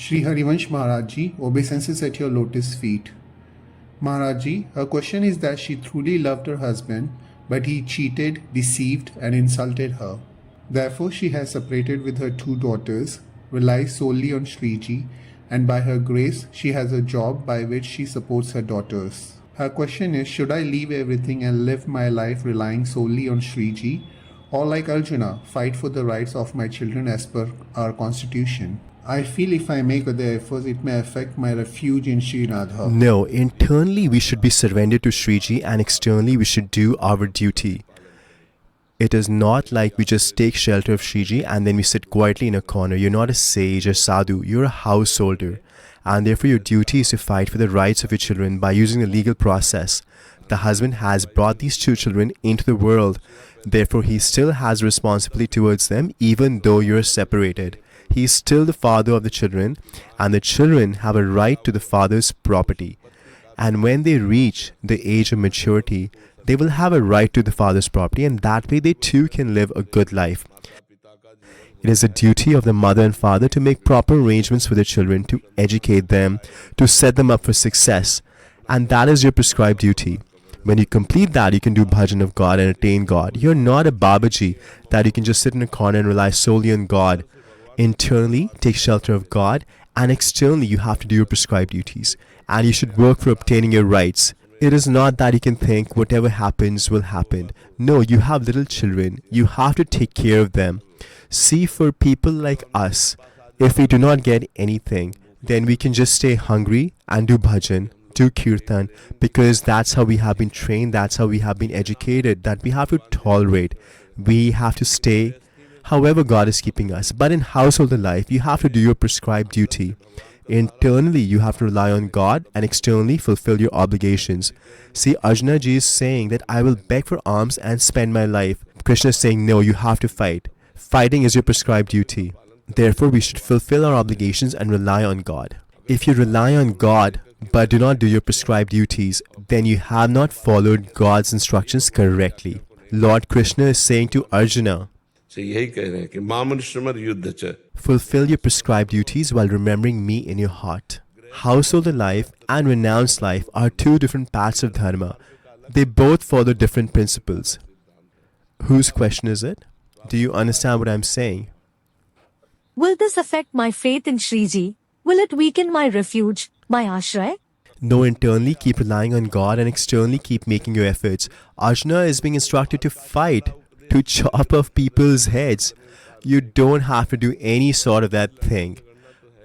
Shri Harivansh Maharaji obeisances at your lotus feet. Maharaji, her question is that she truly loved her husband, but he cheated, deceived, and insulted her. Therefore, she has separated with her 2 daughters, relies solely on Shriji, and by her grace, she has a job by which she supports her daughters. Her question is, should I leave everything and live my life relying solely on Shriji, or like Arjuna, fight for the rights of my children as per our constitution? I feel if I make other efforts, it may affect my refuge in Shri Radha. No, internally we should be surrendered to Shriji, and externally we should do our duty. It is not like we just take shelter of Shriji and then we sit quietly in a corner. You're not a sage or sadhu, you're a householder. And therefore your duty is to fight for the rights of your children by using the legal process. The husband has brought these 2 children into the world. Therefore he still has responsibility towards them even though you're separated. He is still the father of the children, and the children have a right to the father's property. And when they reach the age of maturity, they will have a right to the father's property, and that way they too can live a good life. It is the duty of the mother and father to make proper arrangements for their children, to educate them, to set them up for success. And that is your prescribed duty. When you complete that, you can do bhajan of God and attain God. You're not a Babaji that you can just sit in a corner and rely solely on God. Internally, take shelter of God, and externally, you have to do your prescribed duties. And you should work for obtaining your rights. It is not that you can think whatever happens will happen. No, you have little children. You have to take care of them. See, for people like us, if we do not get anything, then we can just stay hungry and do bhajan, do kirtan, because that's how we have been trained, that's how we have been educated, that we have to tolerate. We have to stay however God is keeping us. But in household life, you have to do your prescribed duty. Internally, you have to rely on God, and externally fulfill your obligations. See, Arjuna ji is saying that I will beg for alms and spend my life. Krishna is saying, no, you have to fight. Fighting is your prescribed duty. Therefore, we should fulfill our obligations and rely on God. If you rely on God, but do not do your prescribed duties, then you have not followed God's instructions correctly. Lord Krishna is saying to Arjuna, fulfill your prescribed duties while remembering me in your heart. Household life and renounced life are 2 different paths of dharma. They both follow different principles. Whose question is it? Do you understand what I'm saying? Will this affect my faith in Shriji? Will it weaken my refuge, my Ashray? No, internally keep relying on God, and externally keep making your efforts. Arjuna is being instructed to fight, to chop off people's heads. You don't have to do any sort of that thing.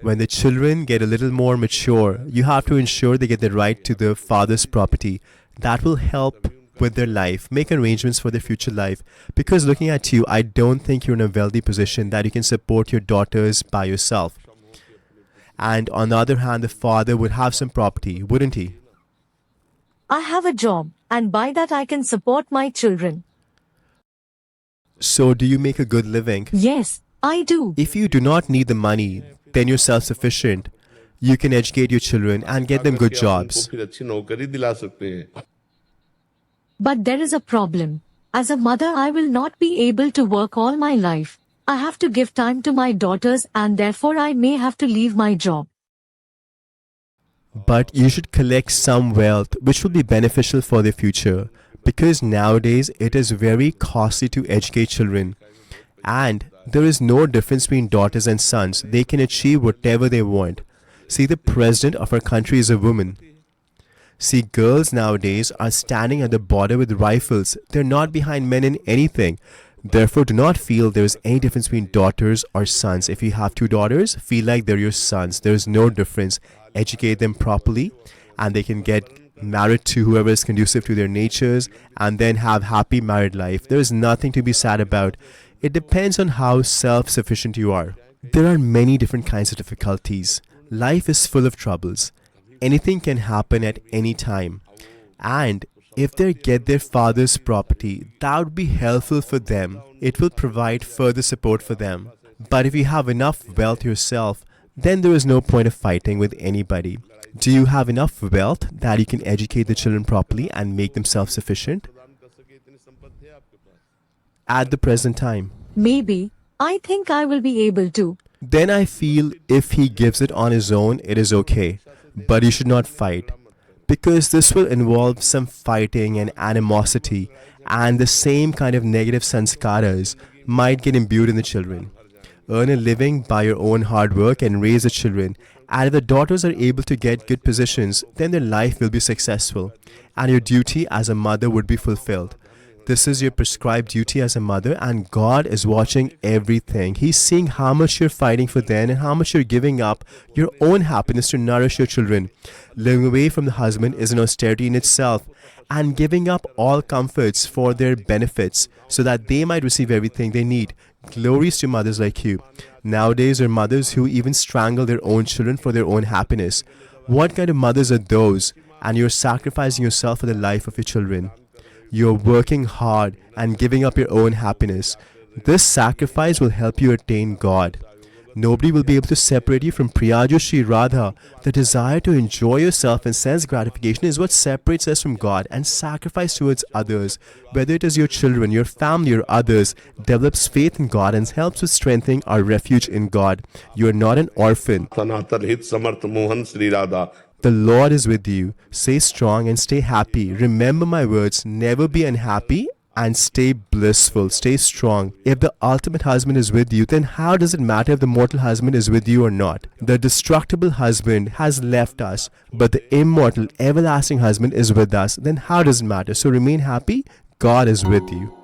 When the children get a little more mature, you have to ensure they get the right to the father's property. That will help with their life, make arrangements for their future life. Because looking at you, I don't think you're in a wealthy position that you can support your daughters by yourself. And on the other hand, the father would have some property, wouldn't he? I have a job, and by that I can support my children. So do you make a good living? Yes, I do. If you do not need the money, then you're self-sufficient. You can educate your children and get them good jobs. But there is a problem. As a mother, I will not be able to work all my life. I have to give time to my daughters, and therefore I may have to leave my job. But you should collect some wealth which will be beneficial for their future. Because nowadays it is very costly to educate children. And there is no difference between daughters and sons. They can achieve whatever they want. See, the president of our country is a woman. See, girls nowadays are standing at the border with rifles. They're not behind men in anything. Therefore, do not feel there is any difference between daughters or sons. If you have 2 daughters, feel like they're your sons. There is no difference. Educate them properly, and they can get married to whoever is conducive to their natures, and then have happy married life. There is nothing to be sad about. It depends on how self-sufficient you are. There are many different kinds of difficulties. Life is full of troubles. Anything can happen at any time. And if they get their father's property, that would be helpful for them. It will provide further support for them. But if you have enough wealth yourself, then there is no point of fighting with anybody. Do you have enough wealth that you can educate the children properly and make them self-sufficient? At the present time. Maybe. I think I will be able to. then I feel if he gives it on his own, it is okay. But you should not fight, because this will involve some fighting and animosity, and the same kind of negative sanskaras might get imbued in the children. Earn a living by your own hard work and raise the children. And if the daughters are able to get good positions, then their life will be successful, and your duty as a mother would be fulfilled. This is your prescribed duty as a mother, and God is watching everything. He's seeing how much you're fighting for them and how much you're giving up your own happiness to nourish your children. Living away from the husband is an austerity in itself, and giving up all comforts for their benefits so that they might receive everything they need. Glories to mothers like you. Nowadays, there are mothers who even strangle their own children for their own happiness. What kind of mothers are those? And you're sacrificing yourself for the life of your children. You're working hard and giving up your own happiness. This sacrifice will help you attain God. Nobody will be able to separate you from Priyajo Shri Radha. The desire to enjoy yourself and sense gratification is what separates us from God, and sacrifice towards others, whether it is your children, your family, or others, develops faith in God and helps with strengthening our refuge in God. You are not an orphan. सनातन हित समर्थ Mohan Shri Radha. The Lord is with you. Stay strong and stay happy. Remember my words. Never be unhappy and stay blissful. Stay strong. If the ultimate husband is with you, then how does it matter if the mortal husband is with you or not? The destructible husband has left us, but the immortal, everlasting husband is with us. Then how does it matter? So remain happy. God is with you.